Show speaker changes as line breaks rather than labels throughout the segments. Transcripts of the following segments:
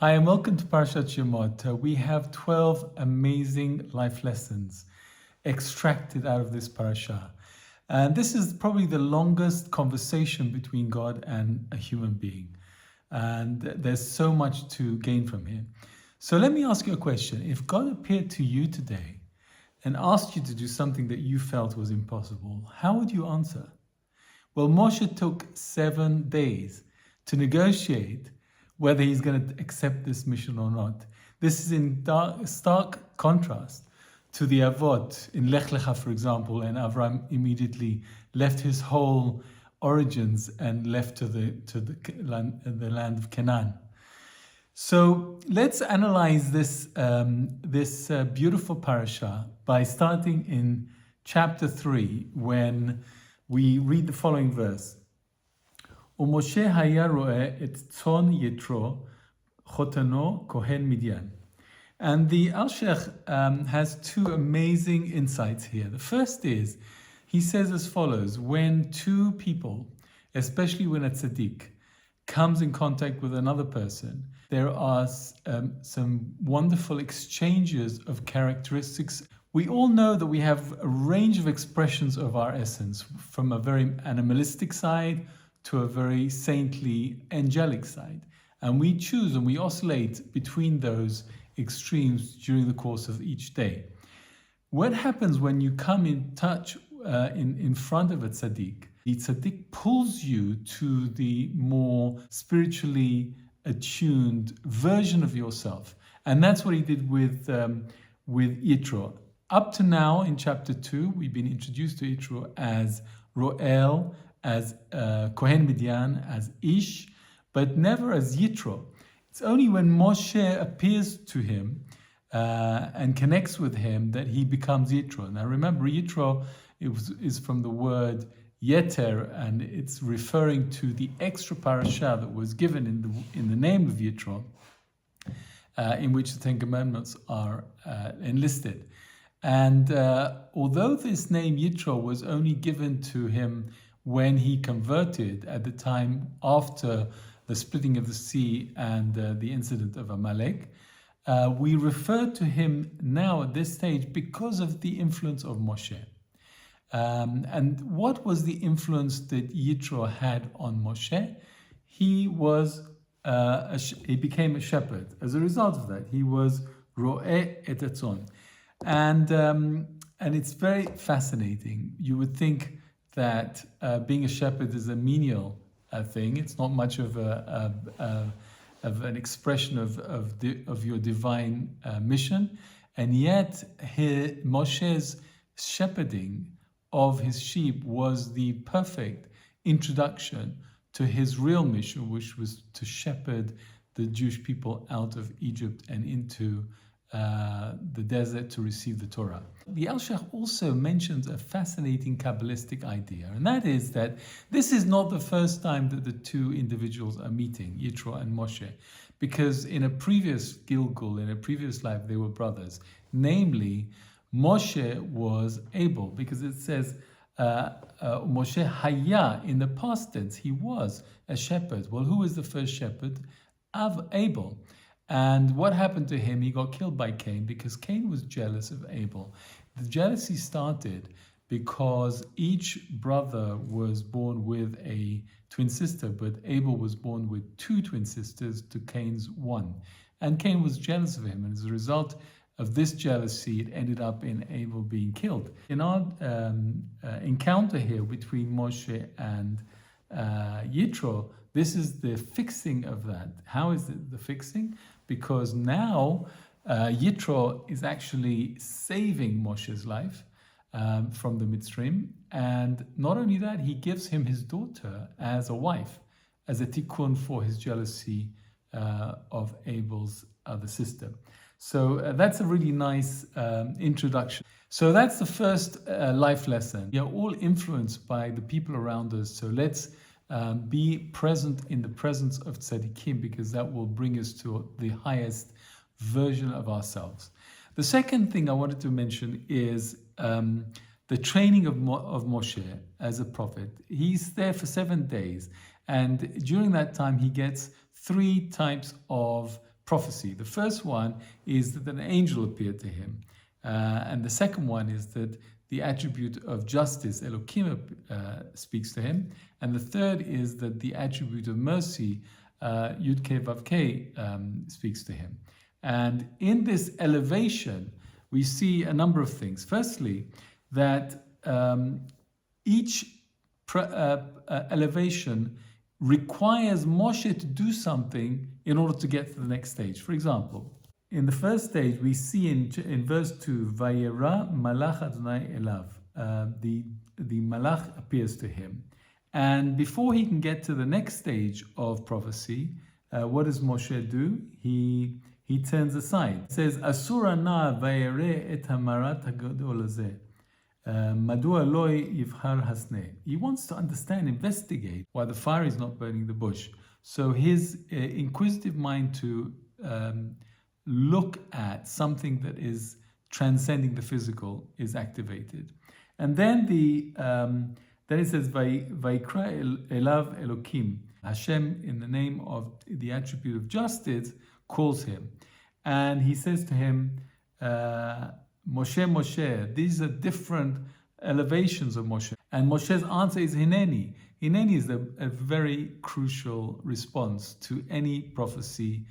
Hi, and welcome to Parashat Shemot. We have 12 amazing life lessons extracted out of this parasha. And this is probably the longest conversation between God and a human being. And there's so much to gain from here. So let me ask you a question. If God appeared to you today and asked you to do something that you felt was impossible, how would you answer? Well, Moshe took 7 days to negotiate whether he's going to accept this mission or not. This is in stark contrast to the Avot in Lech Lecha, for example, and Avram immediately left his whole origins and left to the land of Canaan. So let's analyze this beautiful parasha by starting in chapter 3, when we read the following verse. ומשה היה רואה את צאן יתרו, חותנו, כהן מדיין. And the Alshech has two amazing insights here. The first is, he says as follows: when two people, especially when a tzaddik comes in contact with another person, there are some wonderful exchanges of characteristics. We all know that we have a range of expressions of our essence, from a very animalistic side to a very saintly, angelic side. And we choose and we oscillate between those extremes during the course of each day. What happens when you come in touch in front of a tzaddik? The tzaddik pulls you to the more spiritually attuned version of yourself. And that's what he did with Yitro. Up to now, in chapter 2, we've been introduced to Yitro as Ro'el, as Kohen Midian, as Ish, but never as Yitro. It's only when Moshe appears to him and connects with him that he becomes Yitro. Now remember, Yitro is from the word Yeter, and it's referring to the extra parasha that was given in the name of Yitro, in which the Ten Commandments are enlisted. And although this name Yitro was only given to him when he converted at the time after the splitting of the sea and the incident of Amalek, we refer to him now at this stage because of the influence of Moshe. And what was the influence that Yitro had on Moshe? He became a shepherd. As a result of that, he was ro'eh et hatzon. And it's very fascinating. You would think that being a shepherd is a menial thing. It's not much of an expression of your divine mission, and yet Moshe's shepherding of his sheep was the perfect introduction to his real mission, which was to shepherd the Jewish people out of Egypt and into the desert to receive the Torah. The Alshech also mentions a fascinating Kabbalistic idea, and that is that this is not the first time that the two individuals are meeting, Yitro and Moshe, because in a previous Gilgul, in a previous life, they were brothers. Namely, Moshe was able, because it says Moshe Haya, in the past tense, he was a shepherd. Well, who was the first shepherd? Abel. And what happened to him? He got killed by Cain because Cain was jealous of Abel. The jealousy started because each brother was born with a twin sister, but Abel was born with 2 twin sisters to Cain's 1. And Cain was jealous of him, and as a result of this jealousy, it ended up in Abel being killed. In our encounter here between Moshe and Yitro, this is the fixing of that. How is it the fixing? Because now Yitro is actually saving Moshe's life from the midstream. And not only that, he gives him his daughter as a wife, as a tikkun for his jealousy of Abel's other sister. So that's a really nice introduction. So that's the first life lesson. We are all influenced by the people around us. So let's be present in the presence of tzaddikim, because that will bring us to the highest version of ourselves. The second thing I wanted to mention is the training of Moshe as a prophet. He's there for 7 days, and during that time he gets 3 types of prophecy. The first one is that an angel appeared to him. And the second one is that the attribute of justice, Elokim, speaks to him. And the third is that the attribute of mercy, Yud Kei Vav Kei, speaks to him. And in this elevation, we see a number of things. Firstly, that each elevation requires Moshe to do something in order to get to the next stage. For example, in the first stage, we see in verse 2, Vayera Malach Adonai Elav. The Malach appears to him. And before he can get to the next stage of prophecy, what does Moshe do? He turns aside. It says, Asura na vayere et hamarat hagadol hazeh. Madua loy yivhar hasneh. He wants to understand, investigate why the fire is not burning the bush. So his inquisitive mind to look at something that is transcending the physical is activated. And then then it says, Vaikra elav Elokim. Hashem, in the name of the attribute of justice, calls him. And he says to him, Moshe, Moshe. These are different elevations of Moshe. And Moshe's answer is Hineni. Hineni is a very crucial response to any prophecy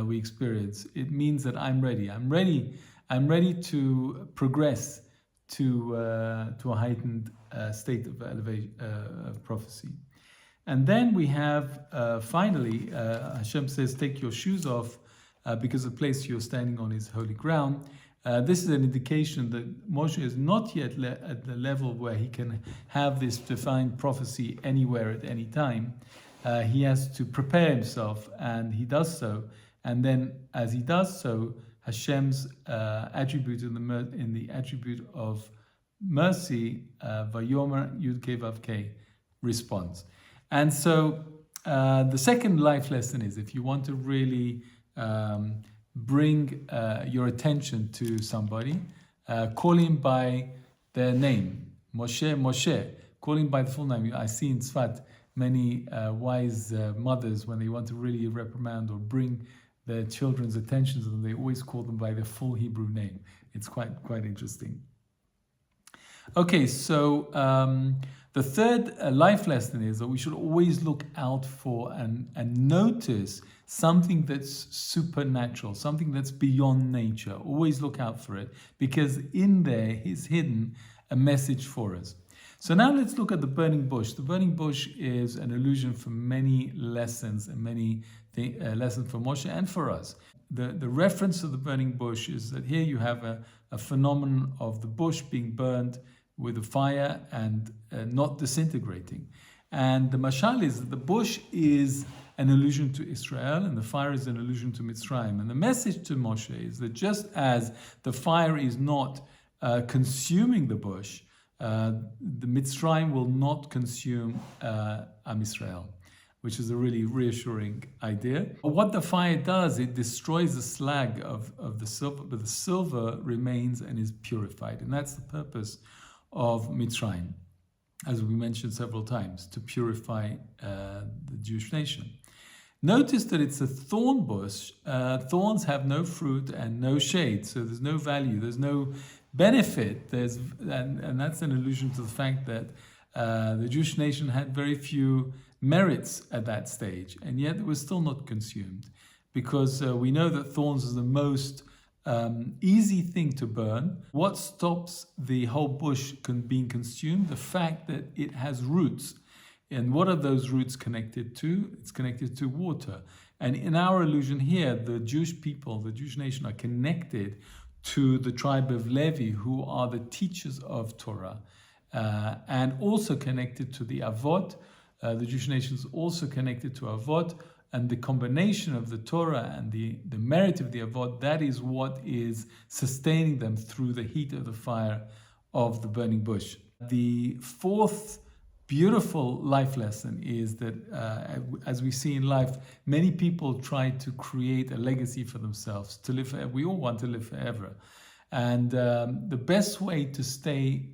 we experience. It means that I'm ready. I'm ready to progress to a heightened state of elevation of prophecy. And then we have finally Hashem says, "Take your shoes off, because the place you're standing on is holy ground." This is an indication that Moshe is not yet at the level where he can have this defined prophecy anywhere at any time. He has to prepare himself, and he does so. And then, as he does so, Hashem's attribute in the attribute of mercy, Vayomer Yud Kei Vav Kei, responds. And so, the second life lesson is, if you want to really bring your attention to somebody, call him by their name, Moshe, Moshe. Call him by the full name. I see in Tzfat many wise mothers, when they want to really reprimand or bring their children's attention to them, they always call them by their full Hebrew name. It's quite interesting. Okay, so the third life lesson is that we should always look out for and notice something that's supernatural, something that's beyond nature. Always look out for it, because in there is hidden a message for us. So now let's look at the burning bush. The burning bush is an allusion for many lessons and many lessons for Moshe and for us. The reference to the burning bush is that here you have a phenomenon of the bush being burned with a fire and not disintegrating. And the mashal is that the bush is an allusion to Israel and the fire is an allusion to Mitzrayim. And the message to Moshe is that just as the fire is not consuming the bush, the Mitzrayim will not consume Am Israel, which is a really reassuring idea. But what the fire does, it destroys the slag of the silver, but the silver remains and is purified. And that's the purpose of Mitzrayim, as we mentioned several times, to purify the Jewish nation. Notice that it's a thorn bush. Thorns have no fruit and no shade, so there's no value, there's no benefit. And that's an allusion to the fact that the Jewish nation had very few merits at that stage, and yet it was still not consumed, because we know that thorns is the most easy thing to burn. What stops the whole bush being consumed? The fact that it has roots. And what are those roots connected to? It's connected to water. And in our allusion here, the Jewish people, the Jewish nation, are connected to the tribe of Levi, who are the teachers of Torah, and also connected to the Avot. The Jewish nation is also connected to Avot, and the combination of the Torah and the merit of the Avot, that is what is sustaining them through the heat of the fire of the burning bush. The fourth beautiful life lesson is that, as we see in life, many people try to create a legacy for themselves, to live forever. We all want to live forever. And the best way to stay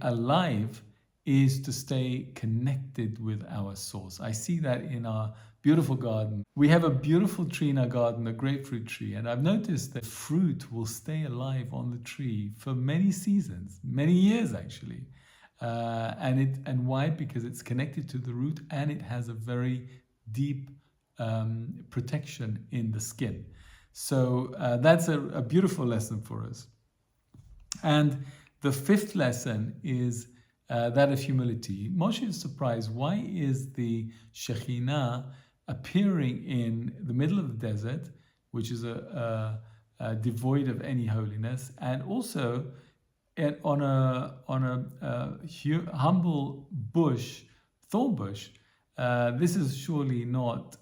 alive is to stay connected with our source. I see that in our beautiful garden. We have a beautiful tree in our garden, a grapefruit tree, and I've noticed that fruit will stay alive on the tree for many seasons, many years actually. And why? Because it's connected to the root and it has a very deep protection in the skin. So that's a beautiful lesson for us. And the fifth lesson is that of humility. Moshe is surprised. Why is the Shekhinah appearing in the middle of the desert, which is devoid of any holiness, and also on a humble bush, thorn bush? This is surely not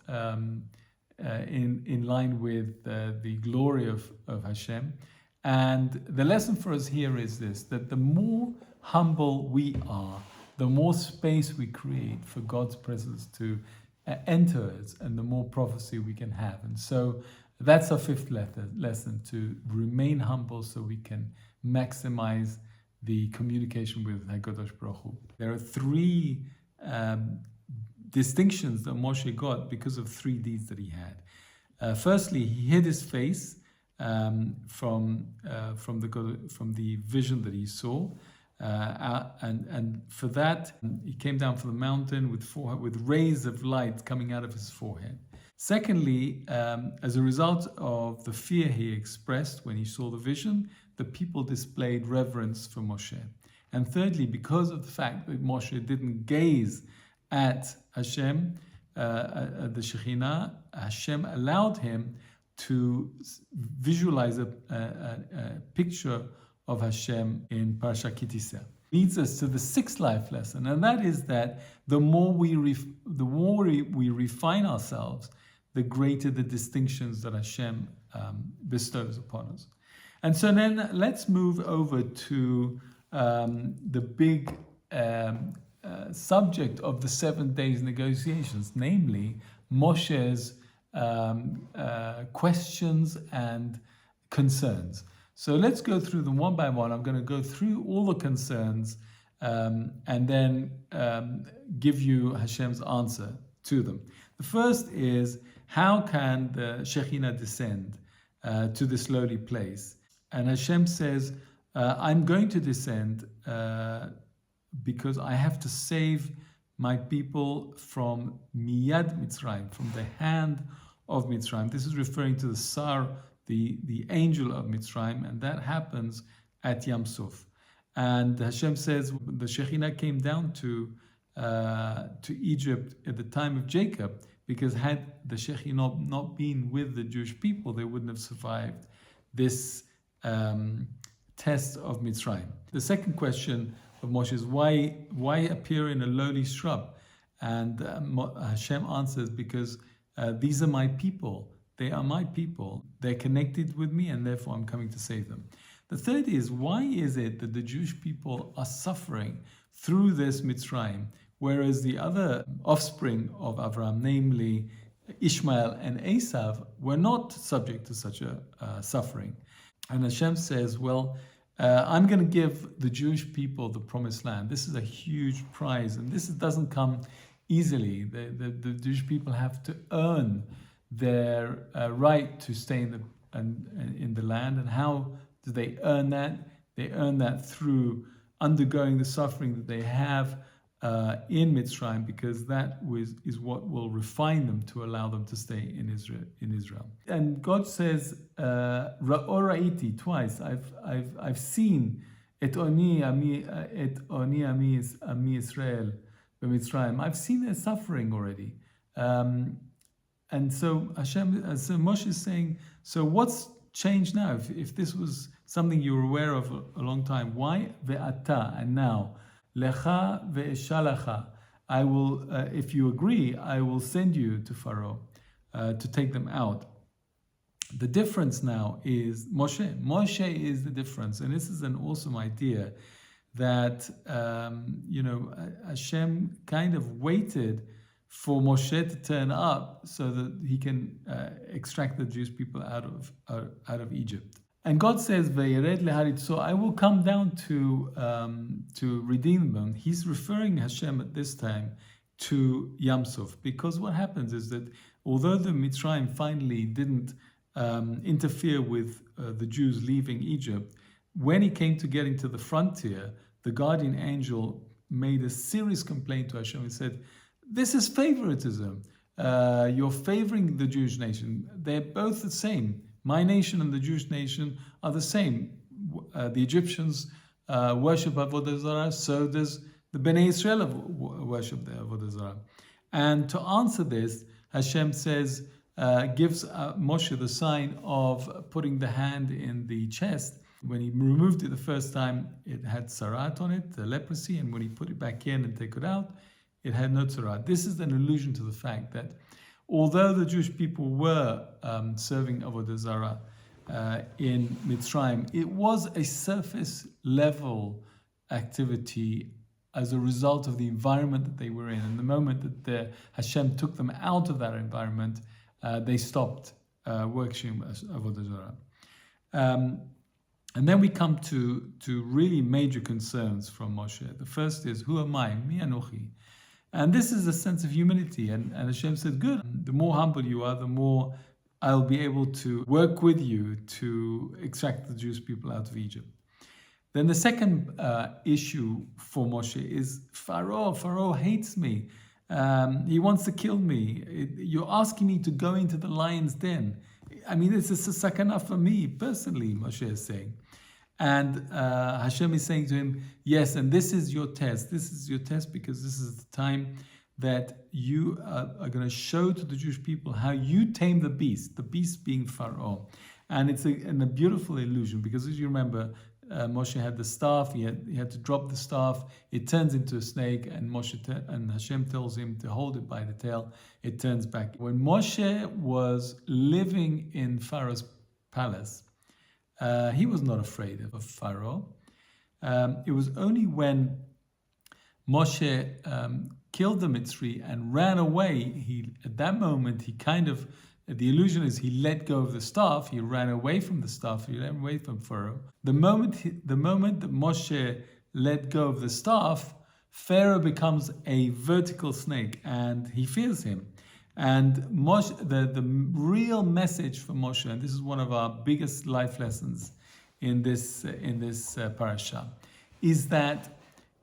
in line with the glory of Hashem. And the lesson for us here is this, that the more humble we are, the more space we create for God's presence to enter us, and the more prophecy we can have. And so that's our fifth lesson, to remain humble so we can maximize the communication with HaKadosh Baruch Hu. There are three distinctions that Moshe got because of three deeds that he had. Firstly, he hid his face from the vision that he saw, and for that he came down from the mountain with rays of light coming out of his forehead. Secondly, as a result of the fear he expressed when he saw the vision, the people displayed reverence for Moshe. And thirdly, because of the fact that Moshe didn't gaze at Hashem, the Shekhinah, Hashem allowed him to visualize a picture of Hashem in Parashat Kitisa. Leads us to the sixth life lesson, and that is that the more we refine ourselves, the greater the distinctions that Hashem bestows upon us. And so then let's move over to the big subject of the 7 days negotiations, namely Moshe's questions and concerns. So let's go through them one by one. I'm going to go through all the concerns and then give you Hashem's answer to them. The first is, how can the Shekhinah descend to this lowly place? And Hashem says, I'm going to descend because I have to save my people from Miyad Mitzrayim, from the hand of Mitzrayim. This is referring to the Sar, the angel of Mitzrayim, and that happens at Yam Suf. And Hashem says the Shekhinah came down to Egypt at the time of Jacob, because had the Shekhinah not been with the Jewish people, they wouldn't have survived this test of Mitzrayim. The second question of Moshe is, why appear in a lowly shrub? And Hashem answers, because these are my people. They are my people. They're connected with me, and therefore I'm coming to save them. The third is, why is it that the Jewish people are suffering through this Mitzrayim, whereas the other offspring of Avraham, namely Ishmael and Esav, were not subject to such a suffering? And Hashem says, well, I'm going to give the Jewish people the promised land. This is a huge prize, and this doesn't come easily. The Jewish people have to earn their right to stay in the land. And how do they earn that? They earn that through undergoing the suffering that they have in Mitzrayim, because that is what will refine them to allow them to stay in Israel. And God says, Ra'ora'iti, twice. I've seen et oni ami Israel b'Mitzrayim. I've seen their suffering already. And so Moshe is saying, so what's changed now? If this was something you were aware of a long time, why ve'ata, and now? Lecha ve'eshalacha. I will, if you agree, I will send you to Pharaoh to take them out. The difference now is Moshe. Moshe is the difference, and this is an awesome idea that Hashem kind of waited for Moshe to turn up so that he can extract the Jewish people out of Egypt. And God says, "Ve'yered leharit." So I will come down to redeem them. He's referring, Hashem at this time, to Yam Suf. Because what happens is that although the Mitzrayim finally didn't interfere with the Jews leaving Egypt, when he came to getting to the frontier, the guardian angel made a serious complaint to Hashem and said, "This is favoritism. You're favoring the Jewish nation. They're both the same. My nation and the Jewish nation are the same. The Egyptians worship Avodah Zarah, so does the Bnei Israel worship the Avodah Zarah." And to answer this, Hashem says, gives Moshe the sign of putting the hand in the chest. When he removed it the first time, it had sarat on it, the leprosy, and when he put it back in and take it out, it had no sarat. This is an allusion to the fact that although the Jewish people were serving Avodah Zarah in Mitzrayim, it was a surface level activity as a result of the environment that they were in. And the moment that Hashem took them out of that environment, they stopped worshiping Avodah Zarah. And then we come to really major concerns from Moshe. The first is, who am I? Mi Anochi. And this is a sense of humility. And Hashem said, good. The more humble you are, the more I'll be able to work with you to extract the Jewish people out of Egypt. Then the second issue for Moshe is Pharaoh. Pharaoh hates me. He wants to kill me. You're asking me to go into the lion's den. I mean, this is a sakana for me personally, Moshe is saying. And Hashem is saying to him, yes, and this is your test. This is your test because this is the time that you are going to show to the Jewish people how you tame the beast being Pharaoh. And it's a beautiful illusion because, as you remember, Moshe had the staff, he had to drop the staff, it turns into a snake, and and Hashem tells him to hold it by the tail, it turns back. When Moshe was living in Pharaoh's palace, he was not afraid of Pharaoh. It was only when Moshe killed the Mitzri and ran away, at that moment, the illusion is he let go of the staff, he ran away from the staff, he ran away from Pharaoh. The moment that Moshe let go of the staff, Pharaoh becomes a vertical snake and he fears him. And Moshe, the real message for Moshe, and this is one of our biggest life lessons in this parasha, is that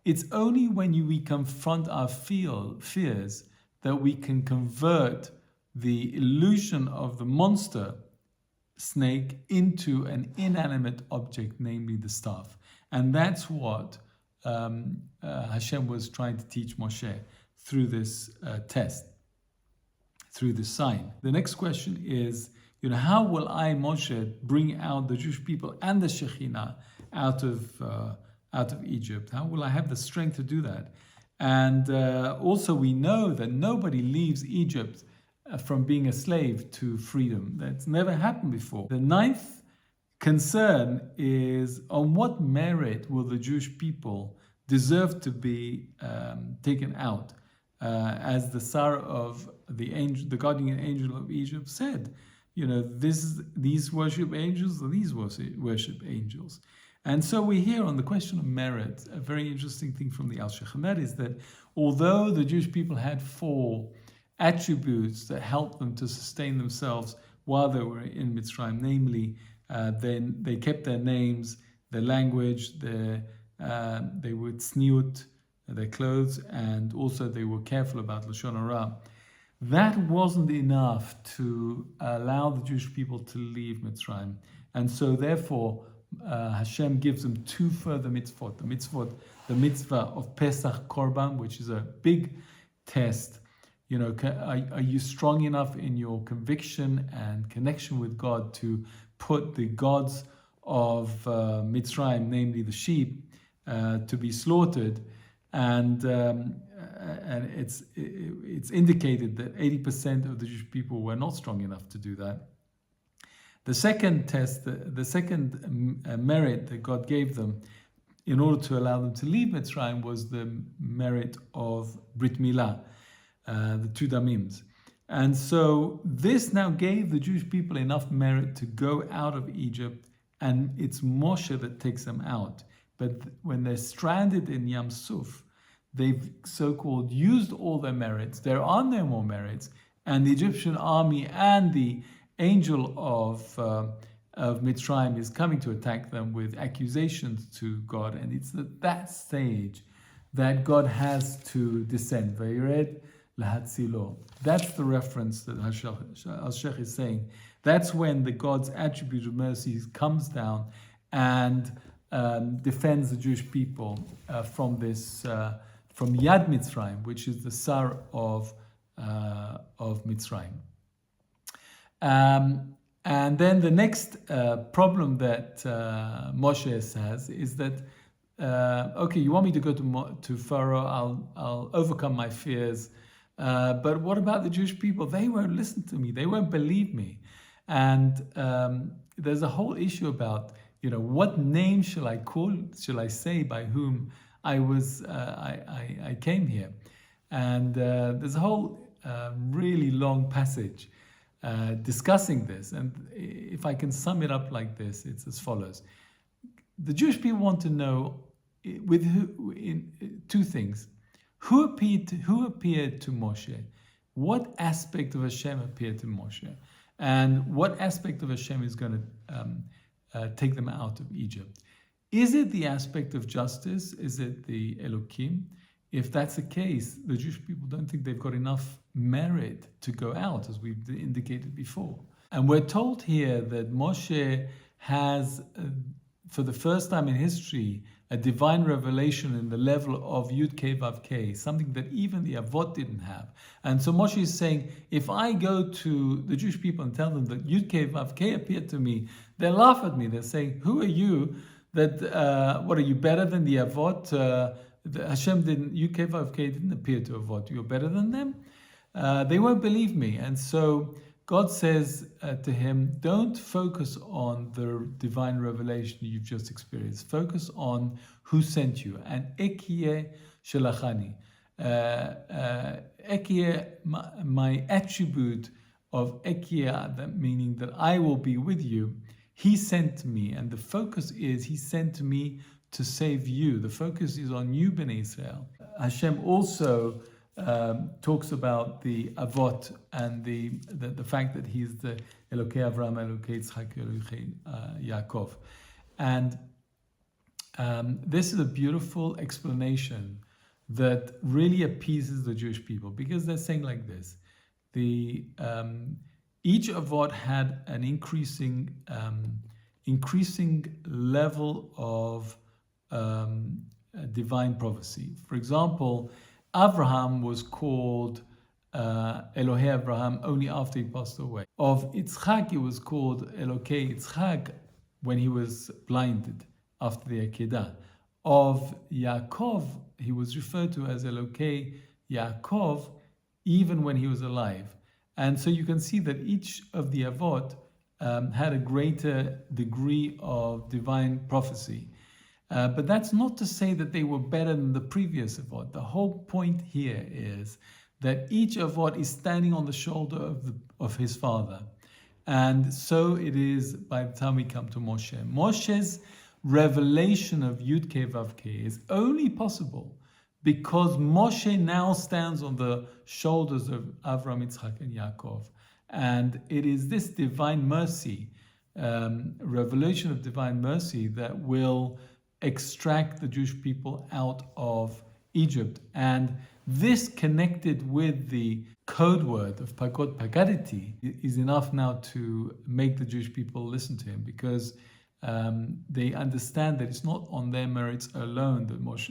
it's only when we confront our fears that we can convert the illusion of the monster snake into an inanimate object, namely the staff. And that's what Hashem was trying to teach Moshe through this test, through this sign. The next question is, how will I, Moshe, bring out the Jewish people and the Shekhinah out of Egypt? How will I have the strength to do that? And also we know that nobody leaves Egypt from being a slave to freedom. That's never happened before. The ninth concern is, on what merit will the Jewish people deserve to be taken out? As the Sarah of the guardian angel of Egypt said, these worship angels or these worship angels. And so we hear on the question of merit a very interesting thing from the Alshech, and that is that although the Jewish people had 4 attributes that helped them to sustain themselves while they were in Mitzrayim, namely, then they kept their names, their language, they were tzniut, their clothes, and also they were careful about Lashon Hara. That wasn't enough to allow the Jewish people to leave Mitzrayim. And so therefore, Hashem gives them 2 further mitzvot. The mitzvah of Pesach Korban, which is a big test. Are you strong enough in your conviction and connection with God to put the gods of Mitzrayim, namely the sheep, to be slaughtered? And it's indicated that 80% of the Jewish people were not strong enough to do that. The second test, the second merit that God gave them in order to allow them to leave Mitzrayim was the merit of Brit Milah, the 2 damims. And so this now gave the Jewish people enough merit to go out of Egypt, and it's Moshe that takes them out. But when they're stranded in Yam Suf, they've so-called used all their merits. There are no more merits, and the Egyptian army and the angel of Mitzrayim is coming to attack them with accusations to God, and it's at that stage that God has to descend. Vayired lahatzilo. That's the reference that Alshech is saying. That's when the God's attribute of mercy comes down and defends the Jewish people from this, from Yad Mitzrayim, which is the Sar of Mitzrayim. And then the next problem that Moshe has is that, okay, you want me to go to Pharaoh, I'll overcome my fears, but what about the Jewish people? They won't listen to me, they won't believe me. And there's a whole issue about, what name shall I say by whom I came here? And there's a whole really long passage discussing this. And if I can sum it up like this, it's as follows. The Jewish people want to know with who, in two things. Who appeared to Moshe? What aspect of Hashem appeared to Moshe? And what aspect of Hashem is going to take them out of Egypt? Is it the aspect of justice? Is it the Elokim? If that's the case, the Jewish people don't think they've got enough merit to go out, as we've indicated before. And we're told here that Moshe has, for the first time in history, a divine revelation in the level of Yud Kei Vav Kei, something that even the Avot didn't have. And so Moshe is saying, if I go to the Jewish people and tell them that Yud Kei Vav Kei appeared to me, they'll laugh at me. They'll say, who are you? What are you, better than the Avot? Hashem didn't, Yud Kei Vav Kei didn't appear to Avot. You're better than them? They won't believe me. And so God says to him, don't focus on the divine revelation you've just experienced. Focus on who sent you. And Ekyeh Shelachani. Ekyeh, my attribute of Ekyeh, that meaning that I will be with you, he sent me. And the focus is, he sent me to save you. The focus is on you, Bnei Israel. Hashem also talks about the Avot and the fact that he's the Elokei Avraham, Elokei Yitzchak, Elokei Yaakov. And this is a beautiful explanation that really appeases the Jewish people, because they're saying like this: each Avot had an increasing level of divine prophecy. For example, Abraham was called Elohei Abraham only after he passed away. Of Yitzchak, it was called Elokei Yitzchak when he was blinded after the Akedah. Of Yaakov, he was referred to as Elokei Yaakov even when he was alive. And so you can see that each of the Avot had a greater degree of divine prophecy. But that's not to say that they were better than the previous Avot. The whole point here is that each Avot is standing on the shoulder of his father. And so it is by the time we come to Moshe. Moshe's revelation of Yud Kei Vav Kei is only possible because Moshe now stands on the shoulders of Avraham, Yitzchak, and Yaakov. And it is this divine mercy, revelation of divine mercy, that will extract the Jewish people out of Egypt. And this, connected with the code word of Pakod Pagaditi, is enough now to make the Jewish people listen to him, because they understand that it's not on their merits alone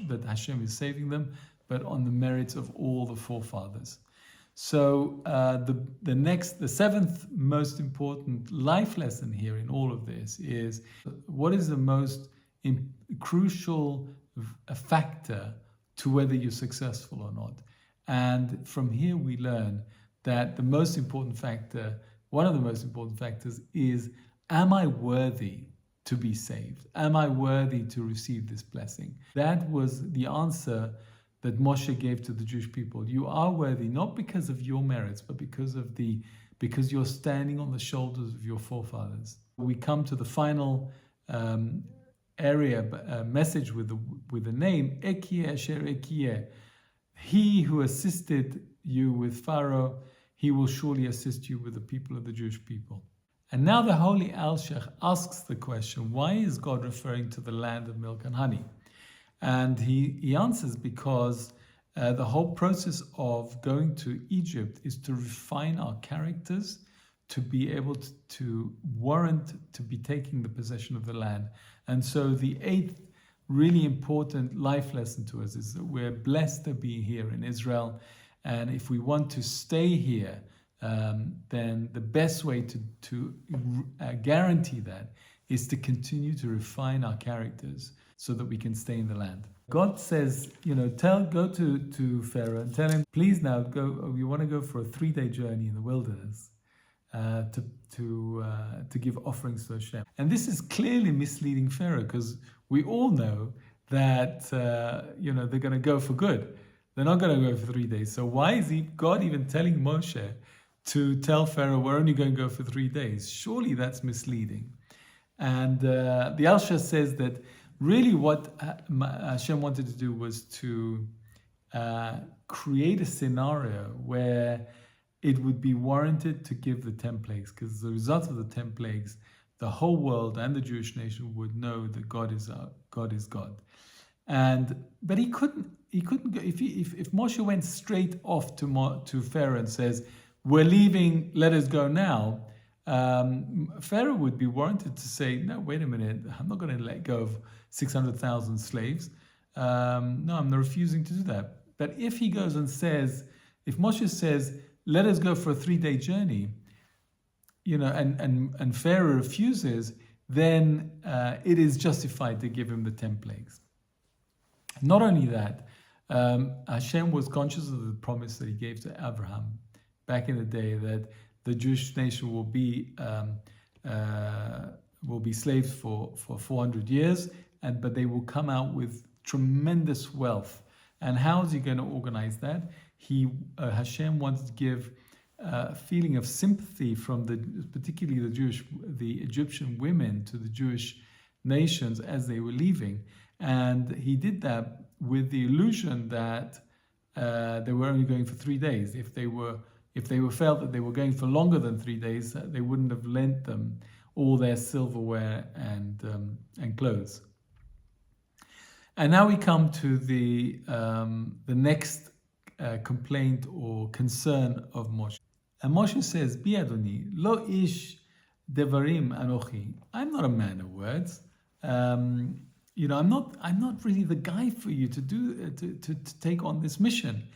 that Hashem is saving them, but on the merits of all the forefathers. So the seventh most important life lesson here in all of this is, what is the most crucial factor to whether you're successful or not? And from here we learn that the most important factor, one of the most important factors, is, am I worthy to be saved? Am I worthy to receive this blessing? That was the answer that Moshe gave to the Jewish people. You are worthy, not because of your merits, but because you're standing on the shoulders of your forefathers. We come to the final message with the name, Ekyeh Asher Ekyeh. He who assisted you with Pharaoh, he will surely assist you with the people of the Jewish people. And now the Holy Alshech asks the question, why is God referring to the land of milk and honey? And he answers because the whole process of going to Egypt is to refine our characters, to be able to warrant to be taking the possession of the land. And so the eighth really important life lesson to us is that we're blessed to be here in Israel. And if we want to stay here, then the best way to guarantee that is to continue to refine our characters so that we can stay in the land. God says, go to Pharaoh and tell him, please now go, we want to go for a 3-day journey in the wilderness to give offerings to Hashem. And this is clearly misleading Pharaoh, because we all know that they're going to go for good. They're not going to go for 3 days. So why is God even telling Moshe to tell Pharaoh we're only going to go for 3 days? Surely that's misleading. And the Alshech says that really what Hashem wanted to do was to create a scenario where it would be warranted to give the 10 plagues, because as a result of the 10 plagues, the whole world and the Jewish nation would know that God is God. But he couldn't go, if Moshe went straight off to Pharaoh and says, we're leaving, let us go now, Pharaoh would be warranted to say, no, wait a minute, I'm not going to let go of 600,000 slaves. No, I'm refusing to do that. But if he goes and says, if Moshe says, let us go for a 3-day journey, and Pharaoh refuses, then it is justified to give him the 10 plagues. Not only that, Hashem was conscious of the promise that he gave to Abraham back in the day, that the Jewish nation will be slaves for 400 years, but they will come out with tremendous wealth. And how is he going to organize that? Hashem wanted to give a feeling of sympathy from particularly the Egyptian women to the Jewish nations as they were leaving, and he did that with the illusion that they were only going for 3 days. If they felt that they were going for longer than 3 days, they wouldn't have lent them all their silverware and clothes. And now we come to the next complaint or concern of Moshe. And Moshe says, Bi Adoni, lo ish devarim anochi. I'm not a man of words. I'm not really the guy for you to take on this mission.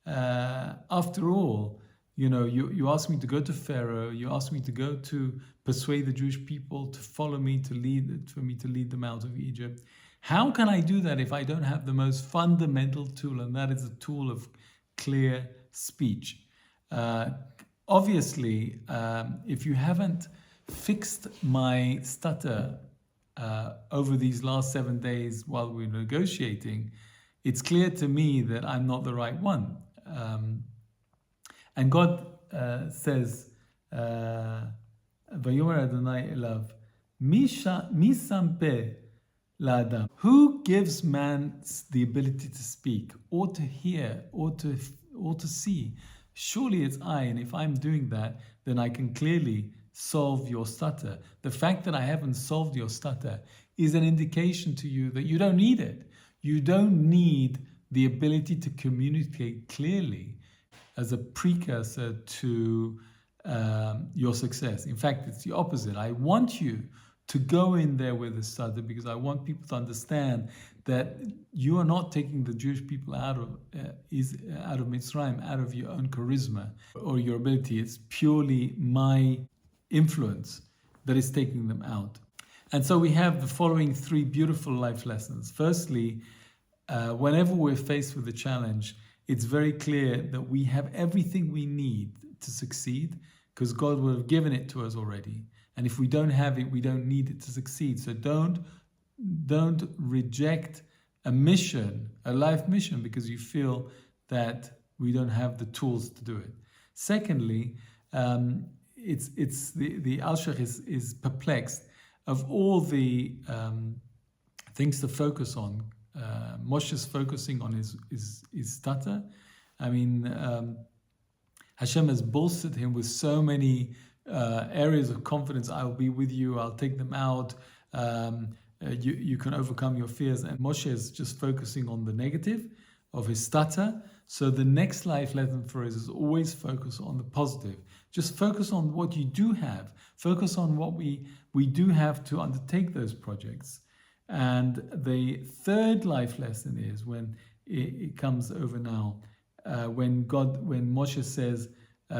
After all, you asked me to go to Pharaoh. You asked me to go to persuade the Jewish people to follow me, for me to lead them out of Egypt. How can I do that if I don't have the most fundamental tool, and that is the tool of clear speech? Obviously, if you haven't fixed my stutter over these last 7 days while we're negotiating, it's clear to me that I'm not the right one. And God says, Vayomer Adonai elav, mi sampe la'adam. Who gives man the ability to speak, or to hear, or to see? Surely it's I, and if I'm doing that, then I can clearly solve your stutter. The fact that I haven't solved your stutter is an indication to you that you don't need it. You don't need the ability to communicate clearly as a precursor to your success. In fact, it's the opposite. I want you to go in there with a stutter, because I want people to understand that you are not taking the Jewish people out of Mitzrayim, out of your own charisma or your ability. It's purely my influence that is taking them out. And so we have the following 3 beautiful life lessons. Firstly, whenever we're faced with a challenge, it's very clear that we have everything we need to succeed, because God will have given it to us already. And if we don't have it, we don't need it to succeed. So don't reject a mission, a life mission, because you feel that we don't have the tools to do it. Secondly, it's the Alshech is perplexed of all the things to focus on Moshe's focusing on his stutter. I mean, Hashem has bolstered him with so many areas of confidence. I will be with you. I'll take them out. You can overcome your fears. And Moshe is just focusing on the negative of his stutter. So the next life lesson for us is always focus on the positive. Just focus on what you do have. Focus on what we do have to undertake those projects. And the third life lesson is when it comes over now, when Moshe says,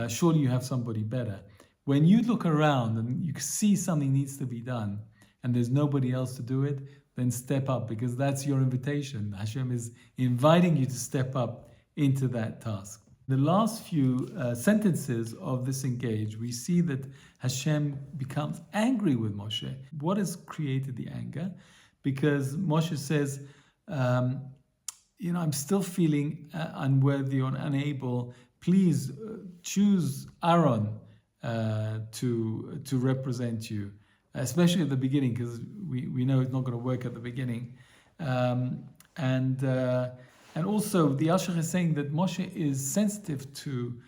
surely you have somebody better. When you look around and you see something needs to be done and there's nobody else to do it, then step up, because that's your invitation. Hashem is inviting you to step up into that task. The last few sentences of this engage, we see that Hashem becomes angry with Moshe. What has created the anger? Because Moshe says, I'm still feeling unworthy or unable. Please choose Aaron to represent you, especially at the beginning, because we know it's not going to work at the beginning. And also the Alshech is saying that Moshe is sensitive to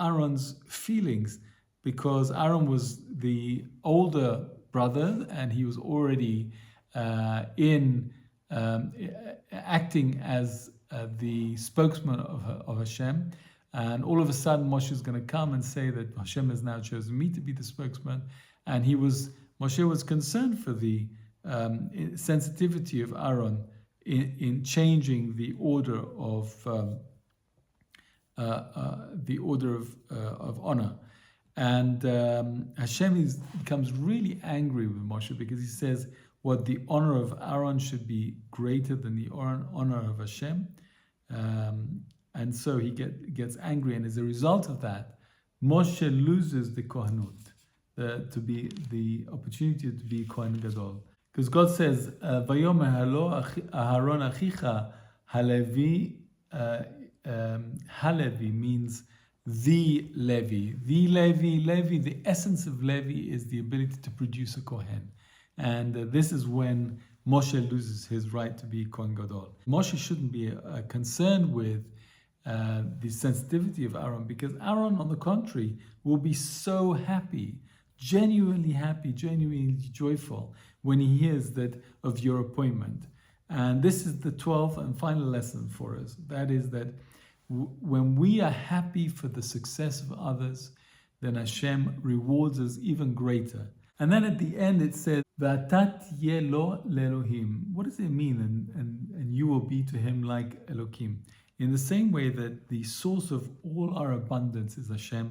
Aaron's feelings, because Aaron was the older brother and he was already acting as the spokesman of Hashem. And all of a sudden Moshe is going to come and say that Hashem has now chosen me to be the spokesman. And Moshe was concerned for the sensitivity of Aaron in changing the order of honor. And Hashem becomes really angry with Moshe, because he says what the honor of Aaron should be greater than the honor of Hashem. And so he gets angry, and as a result of that, Moshe loses the kohanut, to be the opportunity to be Kohen Gadol. Because God says, "Vayomer halo Aharon achicha halevi." Halevi means the Levi. The Levi. The essence of Levi is the ability to produce a Kohen, and this is when Moshe loses his right to be Kohen Gadol. Moshe shouldn't be concerned with the sensitivity of Aaron, because Aaron, on the contrary, will be so happy, genuinely joyful when he hears that of your appointment. And this is the 12th and final lesson for us. That is that when we are happy for the success of others, then Hashem rewards us even greater. And then at the end it says, "V'atat yelo leElohim." What does it mean? And you will be to him like Elohim. In the same way that the source of all our abundance is Hashem,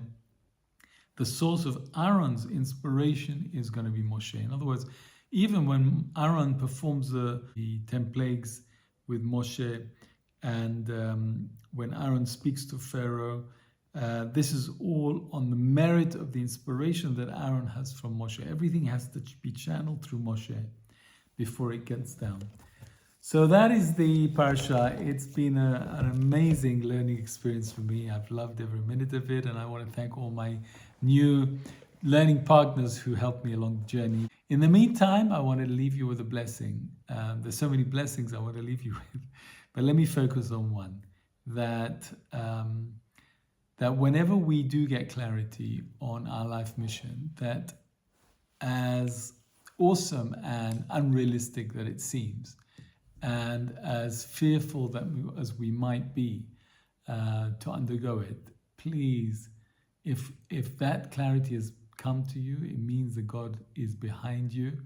the source of Aaron's inspiration is going to be Moshe. In other words, even when Aaron performs the 10 plagues with Moshe, and when Aaron speaks to Pharaoh, this is all on the merit of the inspiration that Aaron has from Moshe. Everything has to be channeled through Moshe before it gets down. So that is the parasha. It's been an amazing learning experience for me. I've loved every minute of it, and I want to thank all my new learning partners who helped me along the journey. In the meantime, I want to leave you with a blessing. There's so many blessings I want to leave you with, but let me focus on one. That whenever we do get clarity on our life mission, that as awesome and unrealistic that it seems, and as fearful as we might be to undergo it, please, if that clarity has come to you, it means that God is behind you,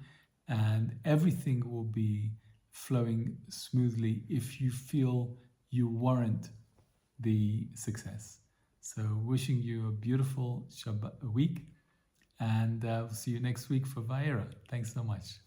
and everything will be flowing smoothly if you feel you warrant the success. So wishing you a beautiful Shabbat week, and we'll see you next week for Vayera. Thanks so much.